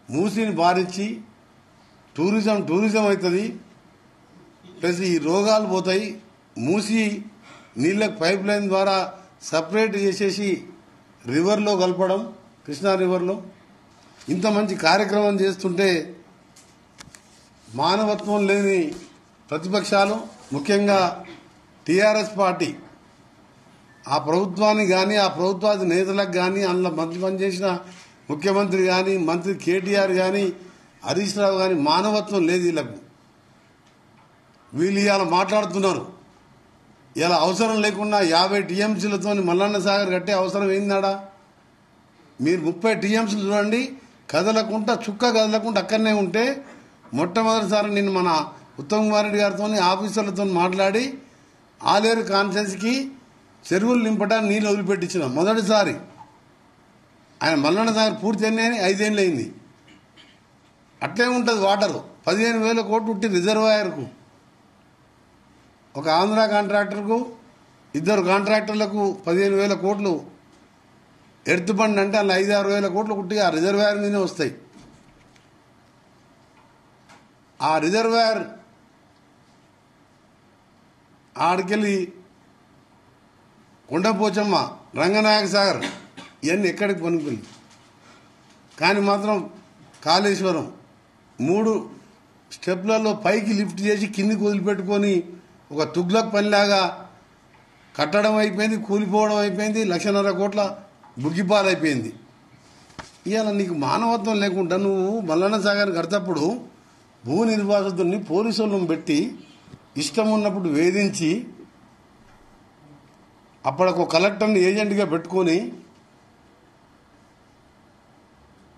మూసిని బారించి tourism అవుతుంది. Plus ఈ రోగాలు పోతాయి. మూసి నీళ్ళకు పైప్ లైన్ ద్వారా సపరేట్ చేసేసి రివర్లో కలపడం, కృష్ణా రివర్లో ఇంత మంచి కార్యక్రమం చేస్తుంటే మానవత్వం లేని ప్రతిపక్షాలు, ముఖ్యంగా టీఆర్ఎస్ పార్టీ ఆ ప్రభుత్వాన్ని కానీ ఆ ప్రభుత్వాది నేతలకు కానీ అందులో మంత్రి పనిచేసిన ముఖ్యమంత్రి కానీ మంత్రి కేటీఆర్ కానీ హరీష్ రావు కానీ మానవత్వం లేదు వీళ్ళకు. వీళ్ళు ఇవాళ మాట్లాడుతున్నారు. ఇలా అవసరం లేకుండా 50 టీఎంసీలతో మల్లన్న సాగర్ కట్టే అవసరం ఏందాడా? మీరు 30 టీఎంసీలు చూడండి, చుక్క కదలకుండా అక్కడనే ఉంటే మొట్టమొదటిసారి నేను మన ఉత్తమ్ కుమార్ రెడ్డి గారితో ఆఫీసర్లతో మాట్లాడి ఆలేరు కాన్ఫరెన్స్కి చెరువులు నింపడానికి నీళ్ళు వదిలిపెట్టించిన మొదటిసారి. ఆయన మల్లన్న సాగర్ పూర్తి అన్నీ 5 ఏళ్ళు అయింది. అట్లే ఉంటుంది వాటరు. 15,000 కోట్లు ఉట్టి రిజర్వాయర్కు. ఒక ఆంధ్ర కాంట్రాక్టర్కు 2 కాంట్రాక్టర్లకు 15,000 కోట్లు ఎర్త్ బండ్ అంటే అందులో 5-6 కోట్లు కుట్టి ఆ రిజర్వాయర్ మీదే వస్తాయి. ఆ రిజర్వాయర్ ఆడికెళ్ళి కొండపోచమ్మ, రంగనాయక సాగర్ ఇవన్నీ ఎక్కడికి పనికిపోయి. కానీ మాత్రం కాళేశ్వరం 3 స్టెప్లలో పైకి లిఫ్ట్ చేసి కిందికి వదిలిపెట్టుకొని ఒక తుగ్లక్ పనిలాగా కట్టడం అయిపోయింది, కూలిపోవడం అయిపోయింది, 1,50,000 కోట్ల బుగ్గిపాలైపోయింది. ఇవాళ నీకు మానవత్వం లేకుండా నువ్వు మల్లన్న సాగర్ కడతప్పుడు భూ నిర్వాసితుల్ని పోలీసులను పెట్టి ఇష్టం ఉన్నప్పుడు వేధించి అప్పటికి కలెక్టర్ని ఏజెంట్గా పెట్టుకొని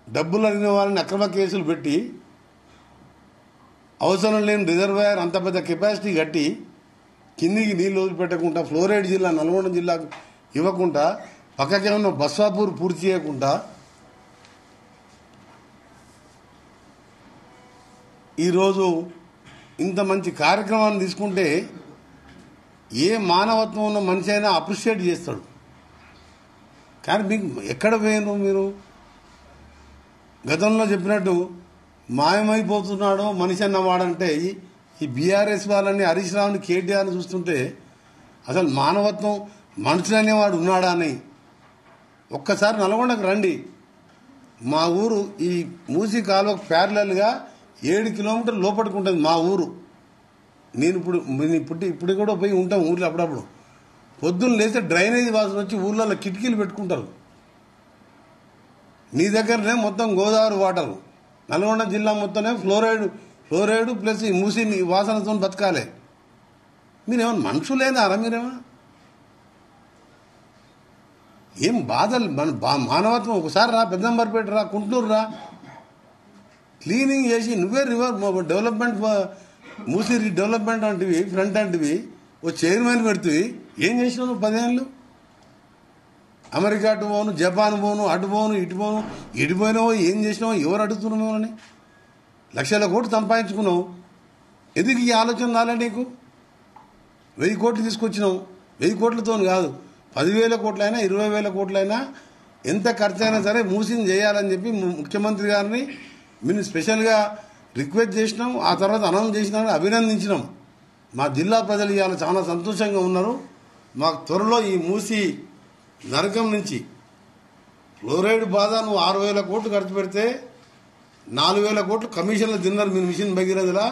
డబ్బులు అడిగిన వాళ్ళని అక్రమ కేసులు పెట్టి అవసరం లేని రిజర్వాయర్ అంత పెద్ద కెపాసిటీ కట్టి కిందికి నీళ్ళు వదిలిపెట్టకుండా ఫ్లోరైడ్ జిల్లా నల్గొండ జిల్లాకు ఇవ్వకుండా పక్కకేమన్నా బస్వాపూర్ పూర్తి చేయకుండా ఈరోజు ఇంత మంచి కార్యక్రమాన్ని తీసుకుంటే ఏ మానవత్వం ఉన్న మనిషి అయినా అప్రిషియేట్ చేస్తాడు. కానీ మీకు ఎక్కడ పోయినరు మీరు? గతంలో చెప్పినట్టు మాయమైపోతున్నాడో మనిషి అన్నవాడంటే ఈ బీఆర్ఎస్ వాళ్ళని, హరీష్ రావుని, కేటీఆర్ని చూస్తుంటే అసలు మానవత్వం మనుషులు అనేవాడు ఉన్నాడా అని. ఒక్కసారి నల్గొండకు రండి. మా ఊరు ఈ మూసీ కాలువకు ప్యారలల్గా 7 కిలోమీటర్లు లోపలికి ఉంటుంది మా ఊరు. నేను ఇప్పుడు కూడా పోయి ఉంటాం ఊర్లో అప్పుడప్పుడు. పొద్దున్న లేస్తే డ్రైనేజీ వాసన వచ్చి ఊర్లలో కిటికీలు పెట్టుకుంటారు. నీ దగ్గరనే మొత్తం గోదావరి వాటర్, నల్గొండ జిల్లా మొత్తమే ఫ్లోరైడ్ ప్లస్ ఈ మూసి వాసనతో బతకాలి. మీరేమన్నా మనుషులేనారా? మీరేమన్నా ఏం బాధలు మానవత్వం? ఒకసారి రా, పెద్దంబర్పేట రా, కుంటూరు రా, క్లీనింగ్ చేసి నువ్వే డెవలప్మెంట్ మూసి డెవలప్మెంట్ అంటివి, ఫ్రంట్ అంటివి ఓ చైర్మన్ పెడుతుంది. ఏం చేసినావు నువ్వు 10 ఏళ్ళు? అమెరికా అటు పోను, జపాన్ పోను, అటు పోను, ఇటు పోను, ఇటుపోయినావో ఏం చేసినావో ఎవరు అడుగుతున్నావు అని 1,00,000 కోట్లు సంపాదించుకున్నావు. ఎందుకు ఈ ఆలోచన రాలే నీకు? 1,000 కోట్లు తీసుకొచ్చినావు. 1,000 కోట్లతో కాదు, 10,000 కోట్లైనా 20,000 కోట్లైనా ఎంత ఖర్చు అయినా సరే మూసిని చేయాలని చెప్పి ముఖ్యమంత్రి గారిని మేము స్పెషల్గా రిక్వెస్ట్ చేసినాం. ఆ తర్వాత అనౌన్స్ చేసినామని అభినందించినాం. మా జిల్లా ప్రజలు ఇవాళ చాలా సంతోషంగా ఉన్నారు. మాకు త్వరలో ఈ మూసి నరకం నుంచి ఫ్లోరైడ్ బాధ నువ్వు 6,000 కోట్లు ఖర్చు పెడితే 4,000 కోట్లు కమిషన్లు తిన్నారు మీరు మిషన్ భగీరథలా.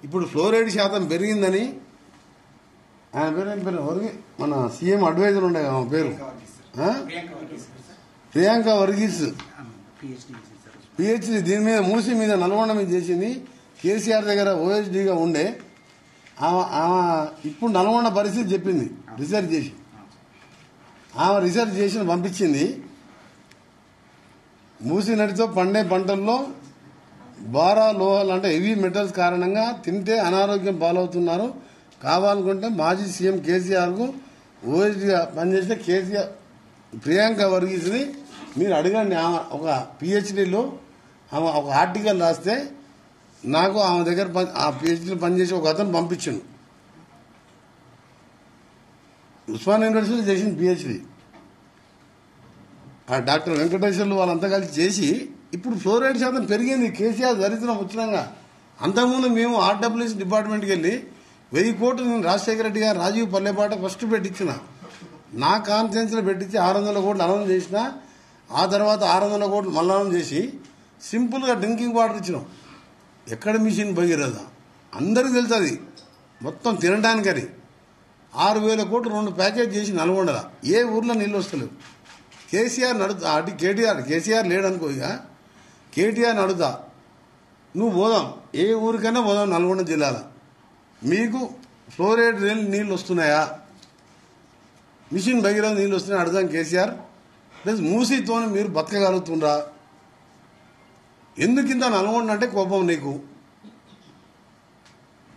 ఇప్పుడు ఫ్లోరైడ్ శాతం పెరిగిందని ఆయన పేరు మన సీఎం అడ్వైజర్ ఉండే ఆమె పేరు ప్రియాంక వర్గీస్, పిహెచ్డి దీని మీద మూసి మీద నల్గొండ మీద చేసింది. కేసీఆర్ దగ్గర ఓఎస్డీగా ఉండే ఆమె ఇప్పుడు నల్గొండ పరిస్థితి చెప్పింది. రీసెర్చ్ చేసి ఆమె రీసెర్చ్ చేసి పంపించింది. మూసి నడితో పండే పంటల్లో బారా లోహాలు అంటే హెవీ మెటల్స్ కారణంగా తింటే అనారోగ్యం పాలవుతున్నారు. కావాలనుకుంటే మాజీ సీఎం కేసీఆర్కు ఓఎస్డీగా పనిచేసిన కేసీఆర్ ప్రియాంక వర్గీస్ని మీరు అడగండి. ఆమె ఒక పిహెచ్డీలో ఆమె ఒక ఆర్టికల్ రాస్తే నాకు ఆమె దగ్గర ఆ పిహెచ్డీలో పనిచేసి ఒక అతను పంపించాను. ఉస్మాన్ యూనివర్సిటీలో చేసిన పిహెచ్డీ ఆ డాక్టర్ వెంకటేశ్వర్లు వాళ్ళంతా కలిసి చేసి ఇప్పుడు ఫ్లోరైడ్ శాతం పెరిగింది. కేసీఆర్ దరిద్రం వచ్చినాక. అంతకుముందు మేము ఆర్డబ్ల్యూఎస్ డిపార్ట్మెంట్కి వెళ్ళి 1000 కోట్లు నేను రాజశేఖర రెడ్డి గారు రాజీవ్ పల్లెపాట ఫస్ట్ పెట్టించిన. నా కాన్ఫరెన్స్లో పెట్టించి 600 కోట్లు అనౌన్స్ చేసిన. ఆ తర్వాత 600 కోట్లు మళ్ళీ అనౌన్స్ చేసి సింపుల్గా డ్రింకింగ్ వాటర్ ఇచ్చినాం. ఎక్కడ మిషన్ భగీరథ అందరికీ తెలుసు. అది మొత్తం తినడానికని 6000 కోట్లు 2 ప్యాకేజ్ చేసి నల్గొండల ఏ ఊర్లో నీళ్ళు వస్తలేవు. కేసీఆర్ నడుతా అటు కేసీఆర్ లేడనుకో, ఇక కేటీఆర్ నడుతా నువ్వు పోదాం, ఏ ఊరికైనా పోదాం నల్గొండ జిల్లాలో. మీకు ఫ్లోరైడ్ నీళ్ళు వస్తున్నాయా, మిషన్ భగీరథ నీళ్ళు వస్తున్నాయా అడుగుదాం కేసీఆర్. ప్లస్ మూసీతో మీరు బతకగలుగుతుండ్రా? ఎందుకింత నల్గొండ అంటే కోపం నీకు?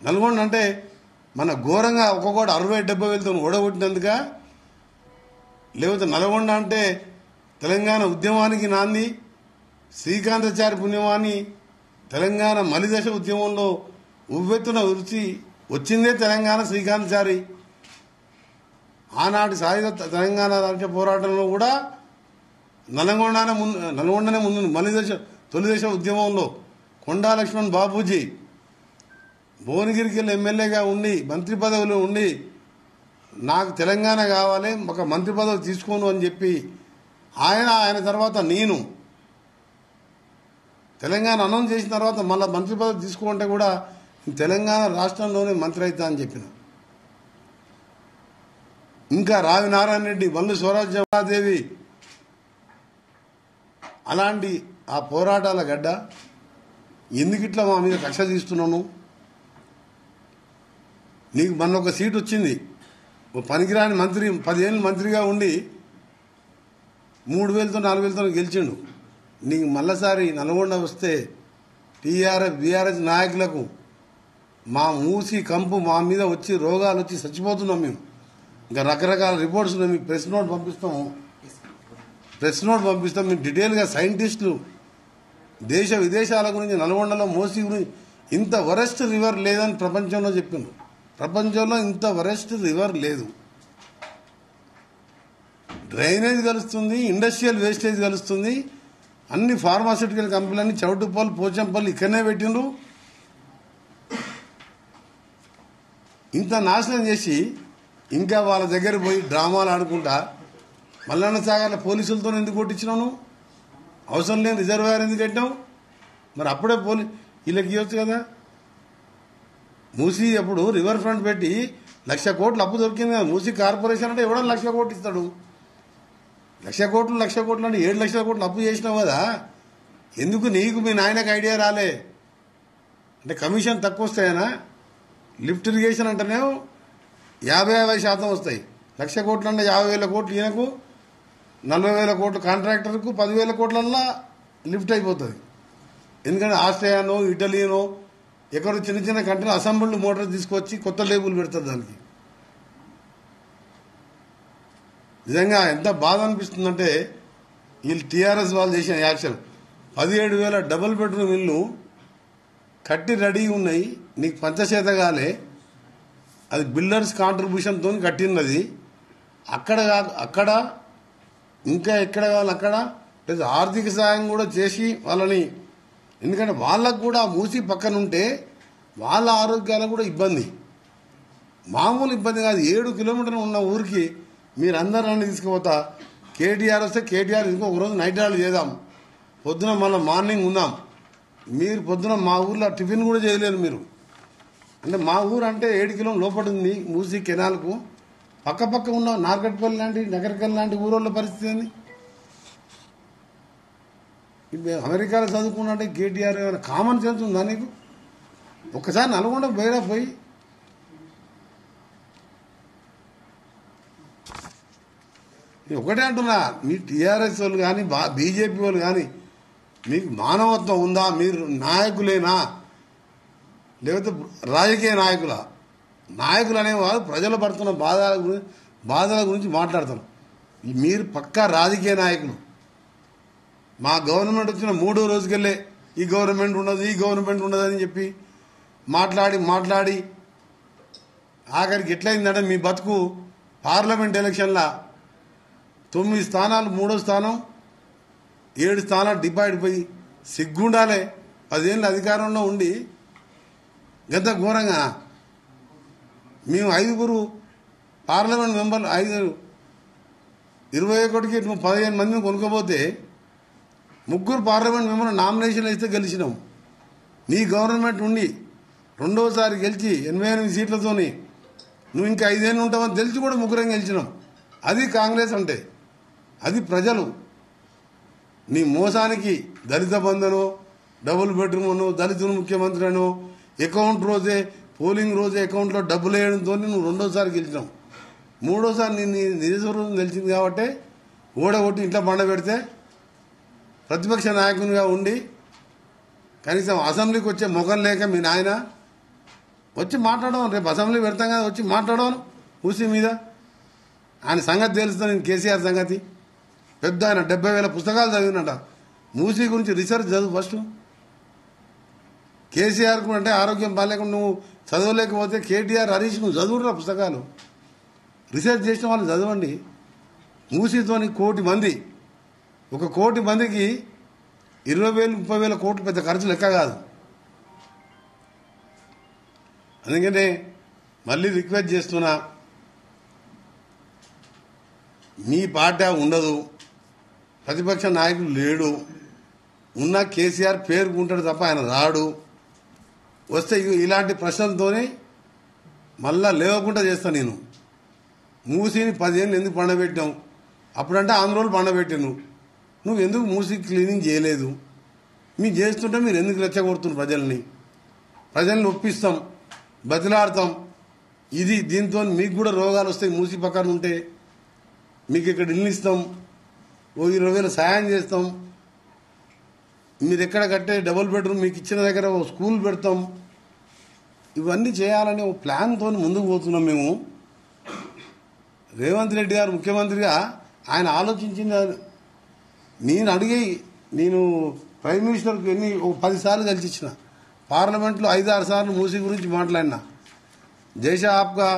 నల్గొండ అంటే మన ఘోరంగా ఒక్కొక్కటి 60-70 వేలతో ఓడగొట్టినందుక? లేకపోతే నల్గొండ అంటే తెలంగాణ ఉద్యమానికి నాంది, శ్రీకాంతాచారి పుణ్యమాని, తెలంగాణ మలిదశ ఉద్యమంలో ఉవ్వెత్తున రుచి వచ్చిందే తెలంగాణ శ్రీకాంతాచారి. ఆనాటి సాయుధ తెలంగాణ రాష్ట్ర పోరాటంలో కూడా నల్గొండనే ముందు మలిదశ తొలిదశ ఉద్యమంలో కొండా లక్ష్మణ్ బాపూజీ భువనగిరికి వెళ్ళి ఎమ్మెల్యేగా ఉండి మంత్రి పదవిలో ఉండి నాకు తెలంగాణ కావాలి, ఒక మంత్రి పదవి తీసుకోను అని చెప్పి ఆయన తర్వాత నేను తెలంగాణ అనౌన్స్ చేసిన తర్వాత మళ్ళీ మంత్రి పదవి తీసుకుంటే కూడా తెలంగాణ రాష్ట్రంలోనే మంత్రి అవుతా అని చెప్పిన. ఇంకా రావి నారాయణ రెడ్డి, మల్లు స్వరాజ్యదేవి అలాంటి ఆ పోరాటాల గడ్డ. ఎందుకు ఇట్లా మా మీద కక్ష తీస్తున్నాను? నీకు మొన్న ఒక సీట్ వచ్చింది, పనికిరాని మంత్రి 10 ఏళ్ళు మంత్రిగా ఉండి 3000తో 4000తో గెలిచిండు. నీకు మళ్ళసారి నల్గొండ వస్తే టీఆర్ఎస్ బీఆర్ఎస్ నాయకులకు మా మూసి కంపు మా మీద వచ్చి రోగాలు వచ్చి చచ్చిపోతున్నాం మేము. ఇంకా రకరకాల రిపోర్ట్స్ ఉన్నాయి, మీకు ప్రెస్ నోట్ పంపిస్తాం. మీకు డీటెయిల్గా సైంటిస్టులు దేశ విదేశాల గురించి నల్గొండలో మూసి గురించి ఇంత వరెస్ట్ రివర్ లేదని ప్రపంచంలో చెప్పిండ్రు. ప్రపంచంలో ఇంత వరెస్ట్ రివర్ లేదు. డ్రైనేజ్ కలుస్తుంది, ఇండస్ట్రియల్ వేస్టేజ్ కలుస్తుంది, అన్ని ఫార్మాస్యూటికల్ కంపెనీలన్నీ చౌటుపల్లి పోచంపల్లి ఇక్కడనే పెట్టిండ్రు. ఇంత నాశనం చేసి ఇంకా వాళ్ళ దగ్గర పోయి డ్రామాలు ఆడుకుంటా మల్లన్న సాగర్ల పోలీసులతో ఎందుకు కొట్టించినావు? అవసరం లేని రిజర్వాయర్ ఎందుకు కట్టినావు? మరి అప్పుడే వీళ్ళకి ఇవ్వచ్చు కదా. మూసీ అప్పుడు రివర్ ఫ్రంట్ పెట్టి 1,00,000 కోట్లు అప్పు దొరికింది కదా. మూసీ కార్పొరేషన్ అంటే ఎవడో 1,00,000 కోట్లు ఇస్తాడు. 1,00,000 కోట్లు అంటే 7 లక్షల కోట్లు అప్పు చేసినావు కదా. ఎందుకు నీకు మీ నాయనకు ఐడియా రాలే? అంటే కమిషన్ తక్కువ వస్తాయనా? లిఫ్ట్ ఇరిగేషన్ అంటేనే 50% వస్తాయి. 1,00,000 కోట్లు అంటే 50,000 కోట్లు ఈయనకు, 40,000 కోట్లు కాంట్రాక్టర్కు, 10,000 కోట్లల్లో లిఫ్ట్ అయిపోతుంది. ఎందుకంటే ఆస్ట్రియానో ఇటలీనో ఎక్కడో చిన్న చిన్న కంట్రీలో అసెంబ్ల్డ్ మోటార్ తీసుకొచ్చి కొత్త లేబుల్ పెడతారు దానికి. నిజంగా ఎంత బాధ అనిపిస్తుందంటే వీళ్ళు టీఆర్ఎస్ వాళ్ళు చేసిన యాక్షన్. 17,000 డబుల్ బెడ్రూమ్ ఇల్లు కట్టి రెడీ ఉన్నాయి, నీకు పంచశేతగాలే. అది బిల్డర్స్ కాంట్రిబ్యూషన్తో కట్టినది. అక్కడ ఇంకా ఎక్కడ కావాలి అక్కడ, లేదా ఆర్థిక సాయం కూడా చేసి వాళ్ళని, ఎందుకంటే వాళ్ళకు కూడా మూసి పక్కన ఉంటే వాళ్ళ ఆరోగ్యాలకు కూడా ఇబ్బంది, మామూలు ఇబ్బంది కాదు. 7 కిలోమీటర్లు ఉన్న ఊరికి మీరందరూ తీసుకుపోతా. కేటీఆర్ వస్తే కేటీఆర్ ఇంకొక రోజు నైట్ రైడ్ చేద్దాం, పొద్దున మళ్ళీ మార్నింగ్ ఉందాం. మీరు పొద్దున మా ఊర్లో టిఫిన్ కూడా చేయలేరు మీరు. అంటే మా ఊరు అంటే 7 కిలోమీటర్ల లోపల ఉంది మూసీ కెనాల్కు. పక్క ఉన్న నార్కట్పల్లి లాంటి నగరకల్ లాంటి ఊరోళ్ళ పరిస్థితి ఏంది? అమెరికాలో చదువుకున్నట్టే కేటీఆర్ కామన్ సెన్స్ ఉందా నీకు? ఒక్కసారి నల్గొండ బయట పోయి ఒకటే అంటున్నా, మీ టీఆర్ఎస్ వాళ్ళు కానీ బీజేపీ వాళ్ళు కానీ మీకు మానవత్వం ఉందా? మీరు నాయకులేనా లేకపోతే రాజకీయ నాయకులు అనేవారు ప్రజలు పడుతున్న బాధల గురించి మాట్లాడతారు. మీరు పక్కా రాజకీయ నాయకులు. మా గవర్నమెంట్ వచ్చిన 3వ రోజుకెళ్ళే ఈ గవర్నమెంట్ ఉండదు అని చెప్పి మాట్లాడి ఆఖరికి ఎట్లయిందంటే మీ బతుకు పార్లమెంట్ ఎలక్షన్లా 9 స్థానాలు 3వ స్థానం 7 స్థానాలు డిపాయిడ్ పోయి సిగ్గుండాలే. 10 ఏళ్ళు అధికారంలో ఉండి గంత ఘోరంగా మేము 5 పార్లమెంట్ మెంబర్లు 21కి 15 మందిని కొనుక్కపోతే 3 పార్లమెంట్ మెంబర్లు నామినేషన్లు ఇస్తే గెలిచినాం. నీ గవర్నమెంట్ ఉండి రెండోసారి గెలిచి 88 సీట్లతోని నువ్వు ఇంకా 5 ఏళ్ళు ఉంటావని తెలిసి కూడా 3 గెలిచినాం. అది కాంగ్రెస్ అంటే, అది ప్రజలు. నీ మోసానికి దళిత బంధనో, డబుల్ బెడ్రూమ్ అనో, దళితులు ముఖ్యమంత్రి అనో, అకౌంట్ రోజే పోలింగ్ రోజే అకౌంట్లో డబ్బులు వేయడంతో నువ్వు రెండోసారి గెలిచినావు. మూడోసారి నీ నిజస్వరూపం తెలిసింది కాబట్టి ఓడగొట్టి ఇంట్లో బండ పెడితే ప్రతిపక్ష నాయకునిగా ఉండి కనీసం అసెంబ్లీకి వచ్చే ముఖం లేక మీ నాయన వచ్చి మాట్లాడడం. రేపు అసెంబ్లీ పెడతాం కదా, వచ్చి మాట్లాడడం మూసీ మీద. ఆయన సంగతి తెలుస్తుంది. నేను కేసీఆర్ సంగతి పెద్ద ఆయన 70,000 పుస్తకాలు చదివినట. మూసీ గురించి రీసెర్చ్ చదువు ఫస్ట్. కేసీఆర్ అంటే ఆరోగ్యం బాగాలేకుండా నువ్వు చదవలేకపోతే కేటీఆర్, హరీష్ నువ్వు చదువురా పుస్తకాలు. రీసెర్చ్ చేసిన వాళ్ళు చదవండి. మూసీతోని 1 కోటి మంది, 1 కోటి మందికి 20,000 30,000 కోట్లు పెద్ద ఖర్చు లెక్క కాదు. అందుకనే మళ్ళీ రిక్వెస్ట్ చేస్తున్నా, మీ పార్టీ ఉండదు, ప్రతిపక్ష నాయకుడు లేడు, ఉన్న కేసీఆర్ పేరుకుంటాడు తప్ప ఆయన రాడు. వస్తే ఇలాంటి ప్రశ్నలతోనే మళ్ళా లేవకుండా చేస్తా. నేను మూసీని 10 ఏళ్ళు ఎందుకు పండబెట్టావు? అప్పుడంటే ఆంధ్రోలు పండబెట్టాను. నువ్వు ఎందుకు మూసీ క్లీనింగ్ చేయలేదు? మీరు చేస్తుంటే మీరు ఎందుకు రెచ్చగొడుతున్నారు ప్రజల్ని? ప్రజల్ని ఒప్పిస్తాం, బతిలాడతాం. ఇది దీంతో మీకు కూడా రోగాలు వస్తాయి. మూసీ పక్కన ఉంటే మీకు ఇక్కడ ఇల్లు ఇస్తాం, 20,000 సాయం చేస్తాం. మీరు ఎక్కడ కట్టే డబుల్ బెడ్రూమ్ మీకు ఇచ్చిన దగ్గర స్కూల్ పెడతాం. ఇవన్నీ చేయాలని ఒక ప్లాన్తో ముందుకు పోతున్నాం మేము. రేవంత్ రెడ్డి గారు ముఖ్యమంత్రిగా ఆయన ఆలోచించింది. నేను ప్రైమ్ మినిస్టర్కి 10 సార్లు కలిసి ఇచ్చిన. పార్లమెంట్లో 5-6 సార్లు మూసీ గురించి మాట్లాడినా. జైషా ఆప్గా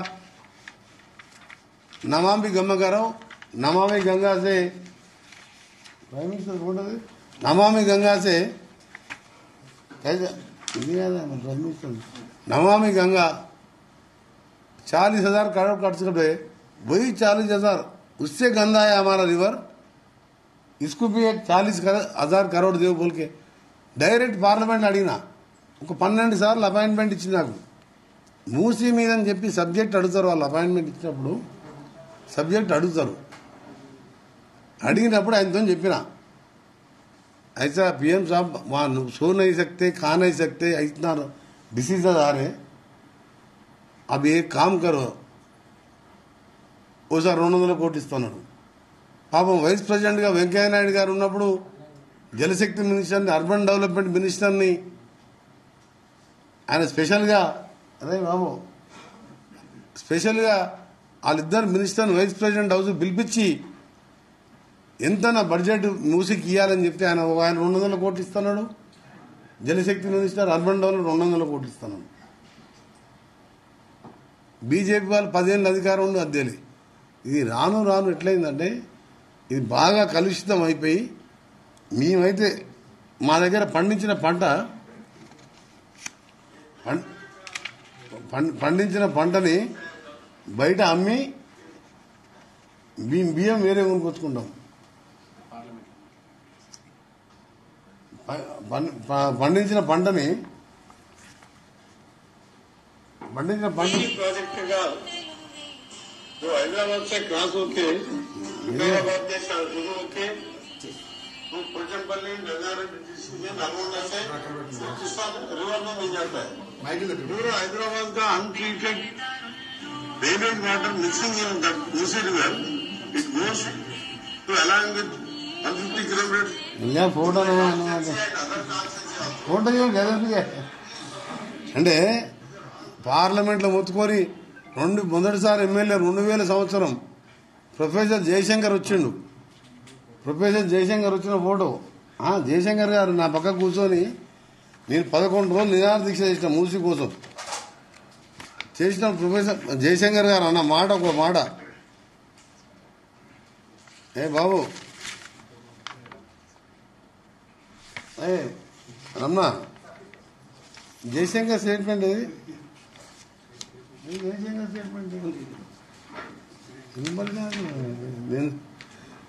నమామి गंगा से प्राइम मिनिस्टर बोल रहे थे, नमामि गंगा से कैसे प्राइम मिनिस्टर नमामि गंगा 40,000 करोड़ खर्च कर रहे, वही 40,000 उससे गंदा है हमारा रिवर, इसको भी एक 40,000 करोड़ देव बोल के డైరెక్ట్ పార్లమెంట్ అడిగినా. ఒక 12 సార్లు అపాయింట్మెంట్ ఇచ్చింది నాకు. మూసీ మీద అని చెప్పి సబ్జెక్ట్ అడుగుతారు వాళ్ళు. అపాయింట్మెంట్ ఇచ్చినప్పుడు సబ్జెక్ట్ అడుగుతారు. అడిగినప్పుడు ఆయనతో చెప్పిన, ऐसा पीएम साहब वहाँ सो नहीं सकते, खा नहीं सकते, इतना डिसीजेज आ रहे, अब एक काम करो, ఓసారి 200 కోట్లు ఇస్తున్నాడు. పాపం వైస్ ప్రెసిడెంట్గా వెంకయ్య నాయుడు గారు ఉన్నప్పుడు జలశక్తి మినిస్టర్ని, అర్బన్ డెవలప్మెంట్ మినిస్టర్ని ఆయన స్పెషల్గా వాళ్ళిద్దరు మినిస్టర్ని వైస్ ప్రెసిడెంట్ హౌస్ పిలిపించి ఎంత నా బడ్జెట్ మూసీకి ఇవ్వాలని చెప్తే ఆయన 200 కోట్లు ఇస్తున్నాడు. జలశక్తి మినిస్టర్, అర్బన్ డెవలప్మెంట్ 200 కోట్లు ఇస్తున్నాడు. బీజేపీ వాళ్ళు 10 ఏళ్ళ అధికారం ఉండి అద్దెలి. ఇది రాను రాను ఎట్లయిందంటే ఇది బాగా కలుషితం అయిపోయి, మేమైతే మా దగ్గర పండించిన పంటని బయట అమ్మి బియ్యం వేరే కొనుక్కొచ్చుకుంటాం. పండించిన పంటని प्रोजेक्ट का जो हैदराबाद से क्रॉस होके हैदराबाद के शुरू होके वो पोचमपल्ली में नलगोंडा से रिवर में मिल जाता है. पूरा हैदराबाद का untreated drainage water mixing in the Musi river it goes to along with 150 kilometre. అంటే పార్లమెంట్లో మొత్తుకొని మొదటిసారి ఎమ్మెల్యే 2000 సంవత్సరం ప్రొఫెసర్ జయశంకర్ వచ్చిండు. ప్రొఫెసర్ జయశంకర్ వచ్చిన ఫోటో. జయశంకర్ గారు నా పక్క కూర్చొని నేను 11 రోజులు నిరాహార దీక్ష చేసిన మూసీ కోసం చేసిన ప్రొఫెసర్ జయశంకర్ గారు అన్న మాట, ఒక మాట, ఏ బాబు రమణ జయశంకర్ స్టేట్మెంట్ ఏది జయశంకర్ స్టేట్మెంట్ నేను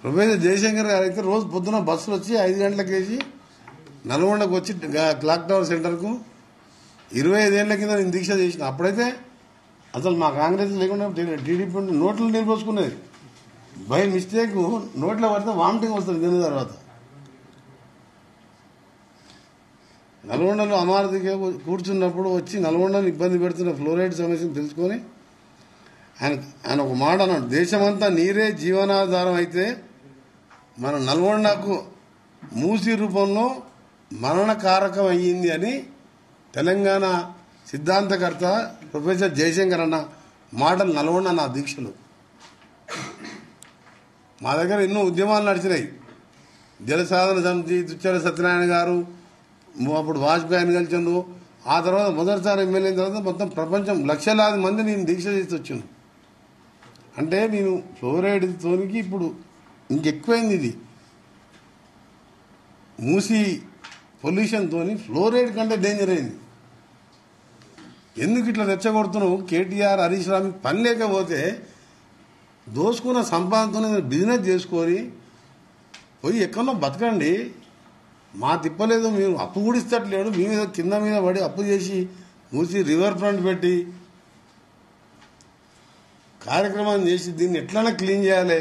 ప్రొఫెసర్ జయశంకర్ గారు అయితే రోజు పొద్దున బస్సులు వచ్చి 5 గంటలకు వేసి నల్గొండకు వచ్చి క్లాక్ టవర్ సెంటర్కు 25 ఏళ్ల కింద నేను దీక్ష చేసిన. అప్పుడైతే అసలు మా కాంగ్రెస్ లేకుండా టీడీపీ నోట్లు నిలిపోసుకునేది. బై మిస్టేక్ నోట్లో పడితే వామిటింగ్ వస్తుంది తిన్న తర్వాత. నల్గొండలో అమారతిగా కూర్చున్నప్పుడు వచ్చి నల్గొండను ఇబ్బంది పెడుతున్న ఫ్లోరైడ్ సమస్యను తెలుసుకొని ఆయన ఒక మాట అన్నాడు, దేశమంతా నీరే జీవనాధారం అయితే మన నల్గొండకు మూసి రూపంలో మరణకారకం అయ్యింది అని తెలంగాణ సిద్ధాంతకర్త ప్రొఫెసర్ జయశంకర్ అన్న మాటలు నల్గొండ నా దీక్షలు. మా దగ్గర ఎన్నో ఉద్యమాలు నడిచినాయి. జలసాధన సమితి దుచ్చల సత్యనారాయణ గారు అప్పుడు వాజ్పేయిని కలిసిండు. ఆ తర్వాత మొదటిసారి ఎమ్మెల్యే తర్వాత మొత్తం ప్రపంచం లక్షలాది మంది నేను దీక్ష చేసి వచ్చాను. అంటే నేను ఫ్లోరైడ్ తోనికి ఇప్పుడు ఇంకెక్కువైంది. ఇది మూసి పొల్యూషన్తో ఫ్లోరైడ్ కంటే డేంజర్ అయింది. ఎందుకు ఇట్లా రెచ్చగొడుతున్నావు? కేటీఆర్ హరీష్ రావు పని లేకపోతే దోసుకున్న సంపాదనతో బిజినెస్ చేసుకొని పోయి ఎక్కడో బతకండి. మా తిప్పలేదు, మీరు అప్పు కూడా ఇస్తట్లేడు. మీ మీద కింద మీద పడి అప్పు చేసి మూసి రివర్ ఫ్రంట్ పెట్టి కార్యక్రమం చేసి దీన్ని ఎట్లైనా క్లీన్ చేయాలి.